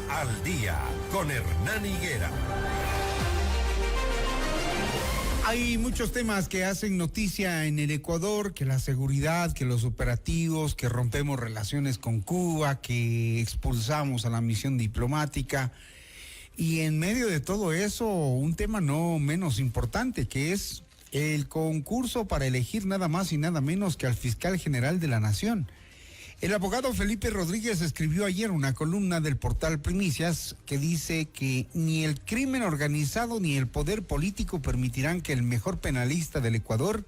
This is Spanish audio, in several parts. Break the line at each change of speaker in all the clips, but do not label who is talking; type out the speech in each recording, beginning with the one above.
al Día con Hernán Higuera.
Hay muchos temas que hacen noticia en el Ecuador, que la seguridad, que los operativos, que rompemos relaciones con Cuba, que expulsamos a la misión diplomática. Y en medio de todo eso, un tema no menos importante, que es el concurso para elegir nada más y nada menos que al fiscal general de la Nación. El abogado Felipe Rodríguez escribió ayer una columna del portal Primicias que dice que ni el crimen organizado ni el poder político permitirán que el mejor penalista del Ecuador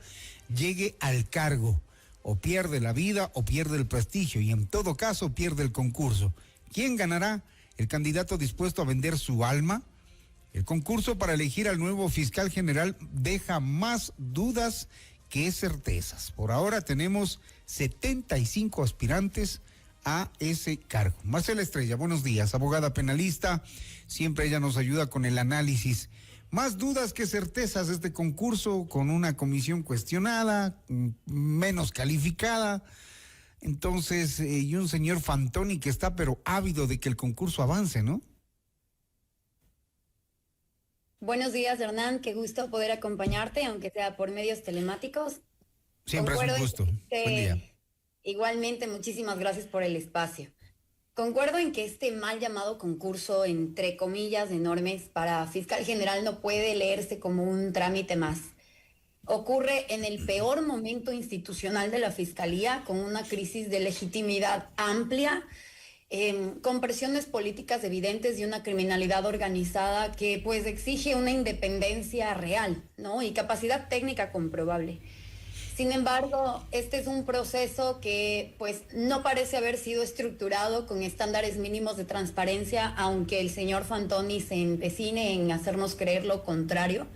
llegue al cargo. O pierde la vida o pierde el prestigio y en todo caso pierde el concurso. ¿Quién ganará? ¿El candidato dispuesto a vender su alma? El concurso para elegir al nuevo fiscal general deja más dudas que certezas. Por ahora tenemos 75 aspirantes a ese cargo. Marcela Estrella, buenos días, abogada penalista, siempre ella nos ayuda con el análisis. Más dudas que certezas este concurso, con una comisión cuestionada, menos calificada, entonces, y un señor Fantoni que está pero ávido de que el concurso avance, ¿no?
Buenos días, Hernán. Qué gusto poder acompañarte, aunque sea por medios telemáticos.
Siempre es un gusto. Buen día.
Igualmente, muchísimas gracias por el espacio. Concuerdo en que este mal llamado concurso, entre comillas enormes, para fiscal general no puede leerse como un trámite más. Ocurre en el peor momento institucional de la Fiscalía, con una crisis de legitimidad amplia, con presiones políticas evidentes y una criminalidad organizada que pues exige una independencia real, ¿no? Y capacidad técnica comprobable. Sin embargo, este es un proceso que pues no parece haber sido estructurado con estándares mínimos de transparencia, aunque el señor Fantoni se empecine en hacernos creer lo contrario,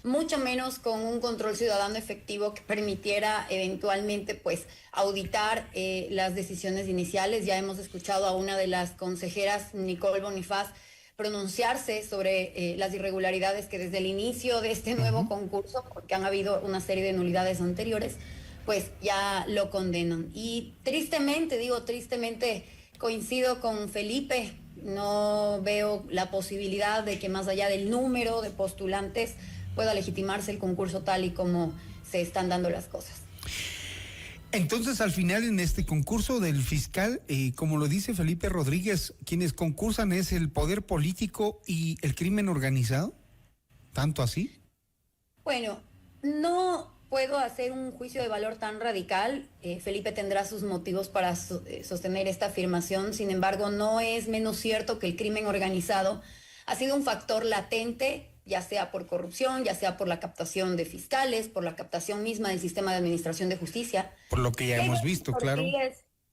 mucho menos con un control ciudadano efectivo que permitiera eventualmente pues auditar las decisiones iniciales. Ya hemos escuchado a una de las consejeras, Nicole Bonifaz, pronunciarse sobre las irregularidades que desde el inicio de este nuevo concurso, porque han habido una serie de nulidades anteriores, pues ya lo condenan. Y tristemente coincido con Felipe, no veo la posibilidad de que más allá del número de postulantes pueda legitimarse el concurso tal y como se están dando las cosas.
Entonces, al final, en este concurso del fiscal, como lo dice Felipe Rodríguez, quienes concursan es el poder político y el crimen organizado, ¿tanto así?
Bueno, no puedo hacer un juicio de valor tan radical. Felipe tendrá sus motivos para sostener esta afirmación. Sin embargo, no es menos cierto que el crimen organizado ha sido un factor latente, ya sea por corrupción, ya sea por la captación de fiscales, por la captación misma del sistema de administración de justicia.
Por lo que ya hemos visto, claro.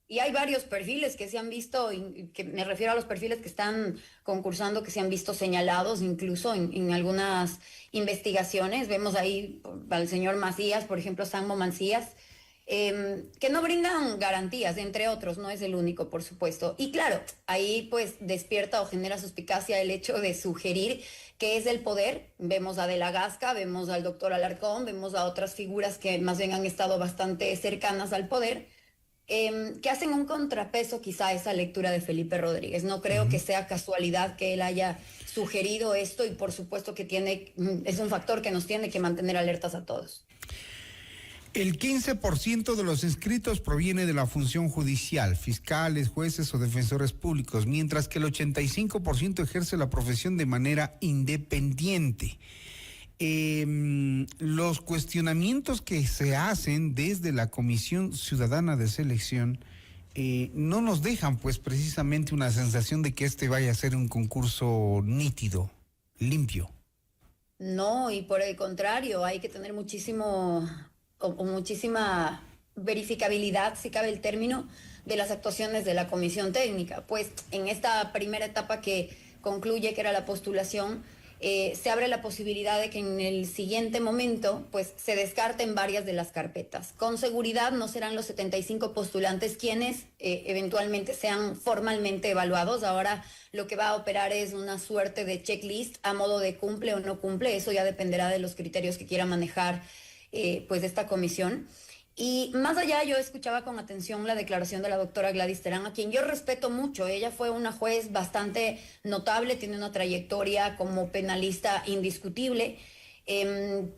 Y hay varios perfiles que se han visto, que me refiero a los perfiles que están concursando, que se han visto señalados incluso en algunas investigaciones. Vemos ahí al señor Macías, por ejemplo, Sammo Mancías, que no brindan garantías, entre otros, no es el único, por supuesto. Y claro, ahí pues despierta o genera suspicacia el hecho de sugerir que es el poder. Vemos a De la Gasca, vemos al doctor Alarcón, vemos a otras figuras que más bien han estado bastante cercanas al poder, que hacen un contrapeso quizá a esa lectura de Felipe Rodríguez. No creo que sea casualidad que él haya sugerido esto y por supuesto que es un factor que nos tiene que mantener alertas a todos.
El 15% de los inscritos proviene de la función judicial, fiscales, jueces o defensores públicos, mientras que el 85% ejerce la profesión de manera independiente. Los cuestionamientos que se hacen desde la Comisión Ciudadana de Selección no nos dejan pues precisamente una sensación de que este vaya a ser un concurso nítido, limpio.
No, y por el contrario, hay que tener muchísima verificabilidad, si cabe el término, de las actuaciones de la comisión técnica. Pues en esta primera etapa que concluye, que era la postulación, se abre la posibilidad de que en el siguiente momento pues se descarten varias de las carpetas. Con seguridad no serán los 75 postulantes quienes eventualmente sean formalmente evaluados. Ahora lo que va a operar es una suerte de checklist a modo de cumple o no cumple. Eso ya dependerá de los criterios que quiera manejar pues esta comisión. Y más allá, yo escuchaba con atención la declaración de la doctora Gladys Terán, a quien yo respeto mucho. Ella fue una juez bastante notable, tiene una trayectoria como penalista indiscutible,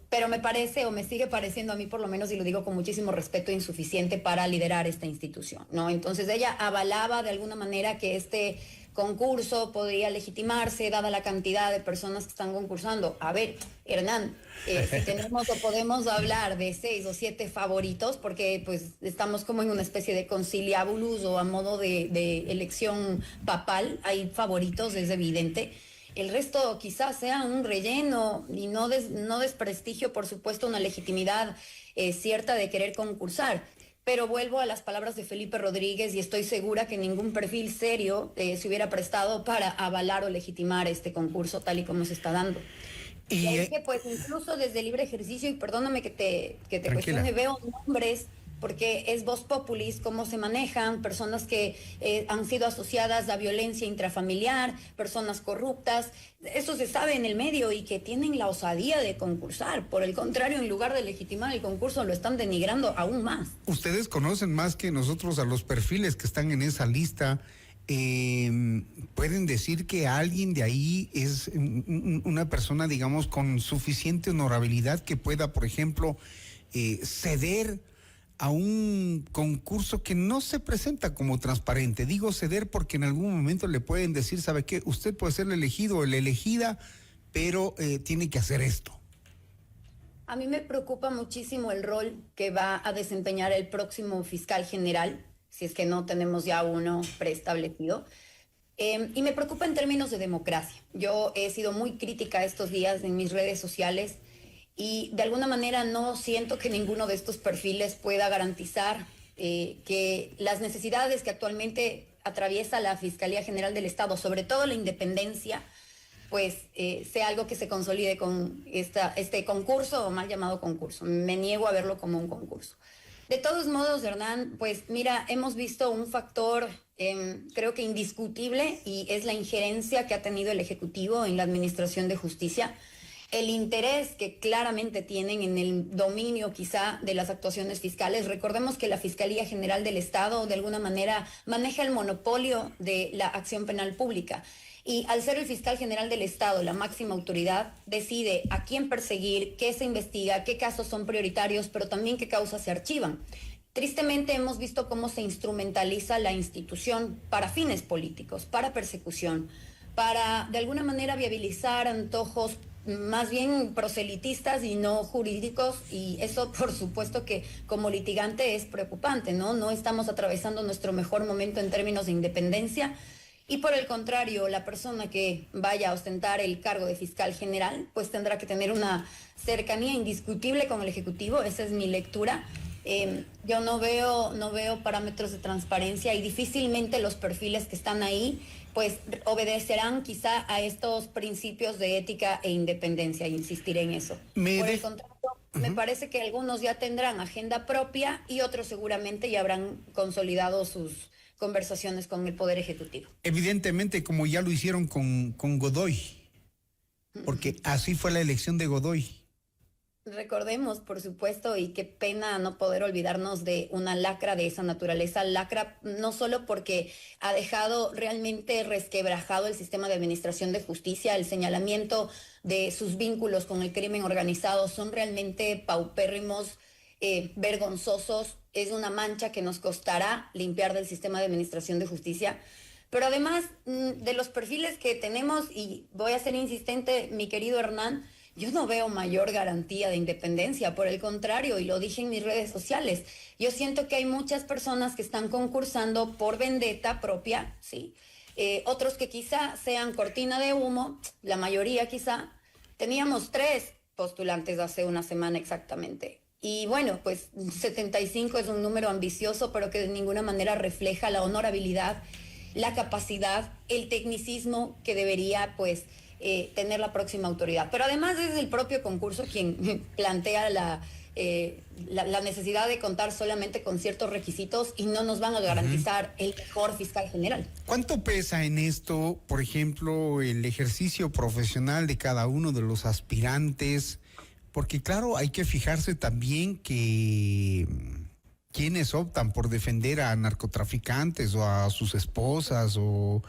pero me parece, o me sigue pareciendo a mí por lo menos, y lo digo con muchísimo respeto, insuficiente para liderar esta institución, ¿no? Entonces ella avalaba de alguna manera que este concurso podría legitimarse dada la cantidad de personas que están concursando. A ver, Hernán, si tenemos o podemos hablar de 6 o 7 favoritos, porque pues estamos como en una especie de conciliabulus o a modo de elección papal, hay favoritos, es evidente. El resto quizás sea un relleno y no desprestigio, por supuesto, una legitimidad cierta de querer concursar. Pero vuelvo a las palabras de Felipe Rodríguez y estoy segura que ningún perfil serio se hubiera prestado para avalar o legitimar este concurso tal y como se está dando. Y es que pues incluso desde libre ejercicio, y perdóname que te cuestione, veo nombres, porque es vox populis, cómo se manejan, personas que han sido asociadas a violencia intrafamiliar, personas corruptas, eso se sabe en el medio y que tienen la osadía de concursar. Por el contrario, en lugar de legitimar el concurso, lo están denigrando aún más.
Ustedes conocen más que nosotros a los perfiles que están en esa lista. Pueden decir que alguien de ahí es una persona, digamos, con suficiente honorabilidad que pueda, por ejemplo, ceder a un concurso que no se presenta como transparente. Digo ceder porque en algún momento le pueden decir, ¿sabe qué? Usted puede ser el elegido o la elegida, pero tiene que hacer esto.
A mí me preocupa muchísimo el rol que va a desempeñar el próximo fiscal general, si es que no tenemos ya uno preestablecido. Y me preocupa en términos de democracia. Yo he sido muy crítica estos días en mis redes sociales y de alguna manera no siento que ninguno de estos perfiles pueda garantizar que las necesidades que actualmente atraviesa la Fiscalía General del Estado, sobre todo la independencia, pues sea algo que se consolide con este concurso o mal llamado concurso. Me niego a verlo como un concurso. De todos modos, Hernán, pues mira, hemos visto un factor creo que indiscutible y es la injerencia que ha tenido el Ejecutivo en la Administración de Justicia. El interés que claramente tienen en el dominio quizá de las actuaciones fiscales. Recordemos que la Fiscalía General del Estado de alguna manera maneja el monopolio de la acción penal pública y al ser el fiscal general del Estado la máxima autoridad decide a quién perseguir, qué se investiga, qué casos son prioritarios, pero también qué causas se archivan. Tristemente hemos visto cómo se instrumentaliza la institución para fines políticos, para persecución, para de alguna manera viabilizar antojos más bien proselitistas y no jurídicos, y eso por supuesto que como litigante es preocupante, ¿no? No estamos atravesando nuestro mejor momento en términos de independencia y por el contrario, la persona que vaya a ostentar el cargo de fiscal general pues tendrá que tener una cercanía indiscutible con el Ejecutivo, esa es mi lectura. Yo no veo parámetros de transparencia y difícilmente los perfiles que están ahí pues obedecerán quizá a estos principios de ética e independencia, insistiré en eso. Por el contrario, me parece que algunos ya tendrán agenda propia y otros seguramente ya habrán consolidado sus conversaciones con el Poder Ejecutivo.
Evidentemente, como ya lo hicieron con Godoy, porque así fue la elección de Godoy.
Recordemos, por supuesto, y qué pena no poder olvidarnos de una lacra de esa naturaleza, lacra no solo porque ha dejado realmente resquebrajado el sistema de administración de justicia, el señalamiento de sus vínculos con el crimen organizado son realmente paupérrimos, vergonzosos, es una mancha que nos costará limpiar del sistema de administración de justicia. Pero además de los perfiles que tenemos, y voy a ser insistente, mi querido Hernán, yo no veo mayor garantía de independencia, por el contrario, y lo dije en mis redes sociales, yo siento que hay muchas personas que están concursando por vendetta propia, ¿sí? Otros que quizá sean cortina de humo, la mayoría quizá. Teníamos 3 postulantes hace una semana exactamente. Y bueno, pues 75 es un número ambicioso, pero que de ninguna manera refleja la honorabilidad, la capacidad, el tecnicismo que debería, pues, tener la próxima autoridad. Pero además es el propio concurso quien plantea la necesidad de contar solamente con ciertos requisitos y no nos van a garantizar el mejor fiscal general.
¿Cuánto pesa en esto, por ejemplo, el ejercicio profesional de cada uno de los aspirantes? Porque claro, hay que fijarse también que quienes optan por defender a narcotraficantes o a sus esposas o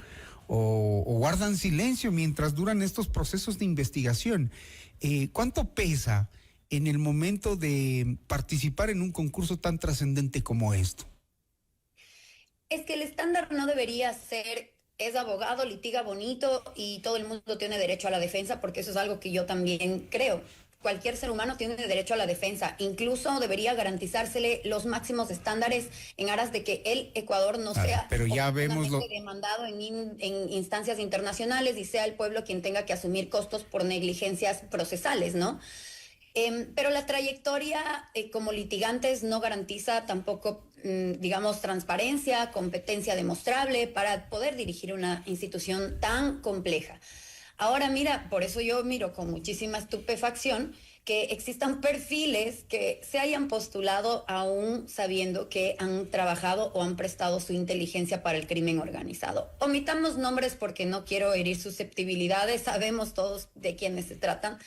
guardan silencio mientras duran estos procesos de investigación. ¿Cuánto pesa en el momento de participar en un concurso tan trascendente como esto?
Es que el estándar no debería ser, es abogado, litiga bonito y todo el mundo tiene derecho a la defensa, porque eso es algo que yo también creo. Cualquier ser humano tiene derecho a la defensa. Incluso debería garantizársele los máximos estándares en aras de que el Ecuador no sea
pero ya vemos
demandado en instancias internacionales y sea el pueblo quien tenga que asumir costos por negligencias procesales, ¿no? Pero la trayectoria como litigantes no garantiza tampoco, digamos, transparencia, competencia demostrable para poder dirigir una institución tan compleja. Ahora mira, por eso yo miro con muchísima estupefacción que existan perfiles que se hayan postulado aún sabiendo que han trabajado o han prestado su inteligencia para el crimen organizado. Omitamos nombres porque no quiero herir susceptibilidades, sabemos todos de quiénes se tratan.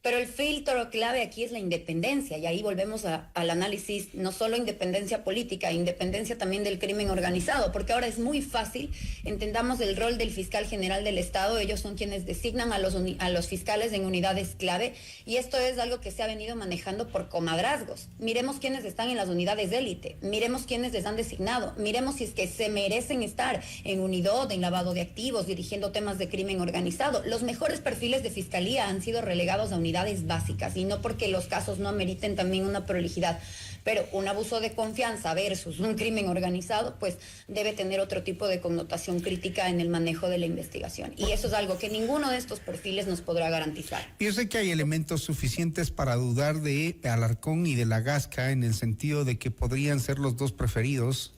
Pero el filtro clave aquí es la independencia, y ahí volvemos al análisis, no solo independencia política, independencia también del crimen organizado, porque ahora es muy fácil, entendamos el rol del fiscal general del Estado, ellos son quienes designan a los fiscales en unidades clave, y esto es algo que se ha venido manejando por comadrazgos. Miremos quiénes están en las unidades de élite, miremos quiénes les han designado, miremos si es que se merecen estar en unidad, en lavado de activos, dirigiendo temas de crimen organizado. Los mejores perfiles de fiscalía han sido relegados a unidades básicas, y no porque los casos no ameriten también una prolijidad, pero un abuso de confianza versus un crimen organizado pues debe tener otro tipo de connotación crítica en el manejo de la investigación, y eso es algo que ninguno de estos perfiles nos podrá garantizar.
Yo sé que hay elementos suficientes para dudar de Alarcón y de la Gasca, en el sentido de que podrían ser los dos preferidos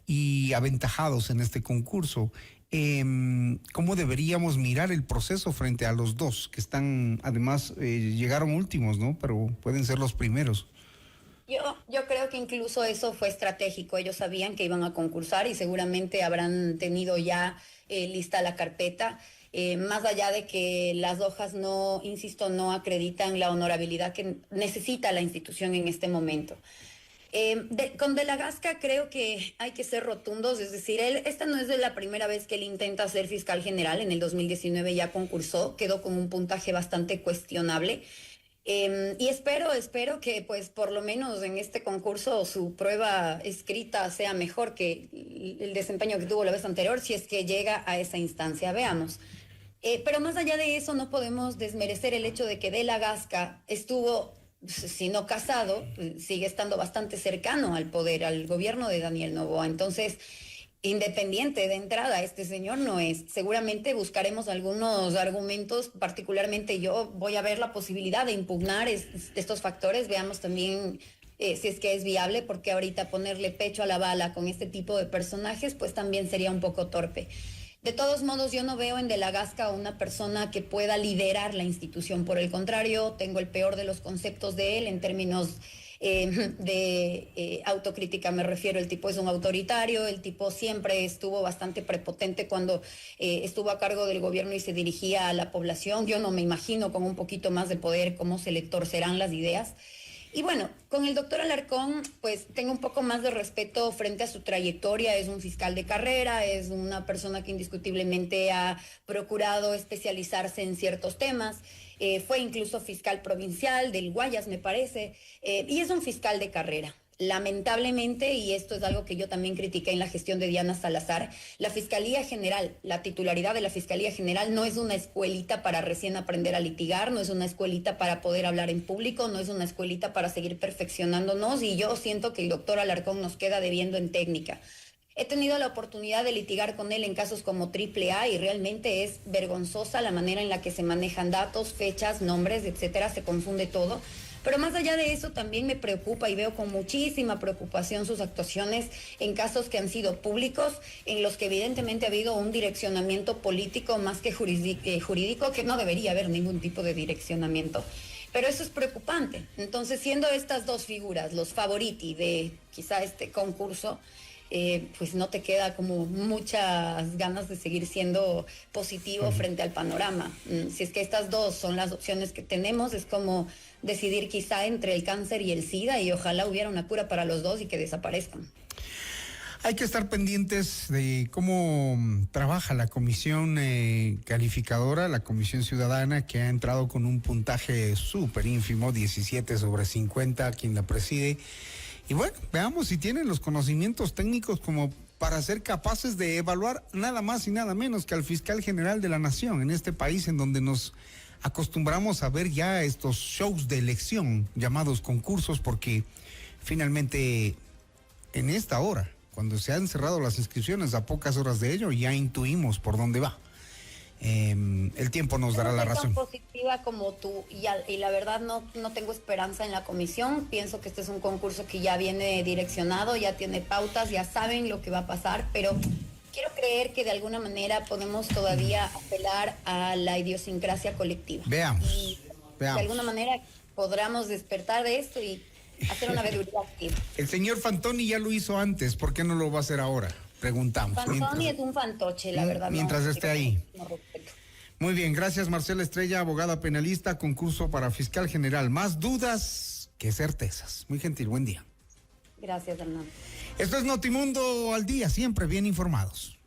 y aventajados en este concurso. ¿Cómo deberíamos mirar el proceso frente a los dos, que están, además, llegaron últimos, ¿no? Pero pueden ser los primeros.
Yo creo que incluso eso fue estratégico. Ellos sabían que iban a concursar y seguramente habrán tenido ya lista la carpeta. Más allá de que las hojas no, insisto, no acreditan la honorabilidad que necesita la institución en este momento. Con De la Gasca creo que hay que ser rotundos, es decir, esta no es de la primera vez que él intenta ser fiscal general. En el 2019 ya concursó, quedó con un puntaje bastante cuestionable. Y espero que pues por lo menos en este concurso su prueba escrita sea mejor que el desempeño que tuvo la vez anterior, si es que llega a esa instancia, veamos. Pero más allá de eso no podemos desmerecer el hecho de que De la Gasca estuvo, si no casado, sigue estando bastante cercano al poder, al gobierno de Daniel Noboa. Entonces, independiente de entrada, este señor no es. Seguramente buscaremos algunos argumentos, particularmente yo voy a ver la posibilidad de impugnar estos factores. Veamos también si es que es viable, porque ahorita ponerle pecho a la bala con este tipo de personajes, pues también sería un poco torpe. De todos modos, yo no veo en De la Gasca una persona que pueda liderar la institución. Por el contrario, tengo el peor de los conceptos de él en términos de autocrítica. Me refiero, el tipo es un autoritario, el tipo siempre estuvo bastante prepotente cuando estuvo a cargo del gobierno y se dirigía a la población. Yo no me imagino con un poquito más de poder cómo se le torcerán las ideas. Y bueno, con el doctor Alarcón, pues tengo un poco más de respeto frente a su trayectoria. Es un fiscal de carrera, es una persona que indiscutiblemente ha procurado especializarse en ciertos temas. Fue incluso fiscal provincial del Guayas, me parece, y es un fiscal de carrera. Lamentablemente, y esto es algo que yo también critiqué en la gestión de Diana Salazar, la Fiscalía General, la titularidad de la Fiscalía General no es una escuelita para recién aprender a litigar, no es una escuelita para poder hablar en público, no es una escuelita para seguir perfeccionándonos, y yo siento que el doctor Alarcón nos queda debiendo en técnica. He tenido la oportunidad de litigar con él en casos como AAA y realmente es vergonzosa la manera en la que se manejan datos, fechas, nombres, etcétera, se confunde todo. Pero más allá de eso, también me preocupa y veo con muchísima preocupación sus actuaciones en casos que han sido públicos, en los que evidentemente ha habido un direccionamiento político más que jurídico, que no debería haber ningún tipo de direccionamiento. Pero eso es preocupante. Entonces, siendo estas dos figuras los favoriti de quizá este concurso, pues no te queda como muchas ganas de seguir siendo positivo frente al panorama. Si es que estas dos son las opciones que tenemos, es como decidir quizá entre el cáncer y el SIDA, y ojalá hubiera una cura para los dos y que desaparezcan.
Hay que estar pendientes de cómo trabaja la comisión calificadora, la comisión ciudadana, que ha entrado con un puntaje súper ínfimo, 17/50, quien la preside. Y bueno, veamos si tienen los conocimientos técnicos como para ser capaces de evaluar nada más y nada menos que al fiscal general de la nación en este país, en donde nos acostumbramos a ver ya estos shows de elección llamados concursos, porque finalmente en esta hora, cuando se han cerrado las inscripciones, a pocas horas de ello, ya intuimos por dónde va. El tiempo nos dará la razón.
Tan positiva como tú, y la verdad no tengo esperanza en la comisión. Pienso que este es un concurso que ya viene direccionado, ya tiene pautas, ya saben lo que va a pasar, pero quiero creer que de alguna manera podemos todavía apelar a la idiosincrasia colectiva.
Veamos.
Y de alguna manera podamos despertar de esto y hacer una veeduría activa.
El señor Fantoni ya lo hizo antes, ¿por qué no lo va a hacer ahora? Preguntamos.
Fantoni es un fantoche, la verdad.
Mientras esté ahí.
No respeto.
Muy bien, gracias Marcela Estrella, abogada penalista, concurso para fiscal general. Más dudas que certezas. Muy gentil, buen día.
Gracias, Hernán.
Esto es Notimundo al día, siempre bien informados.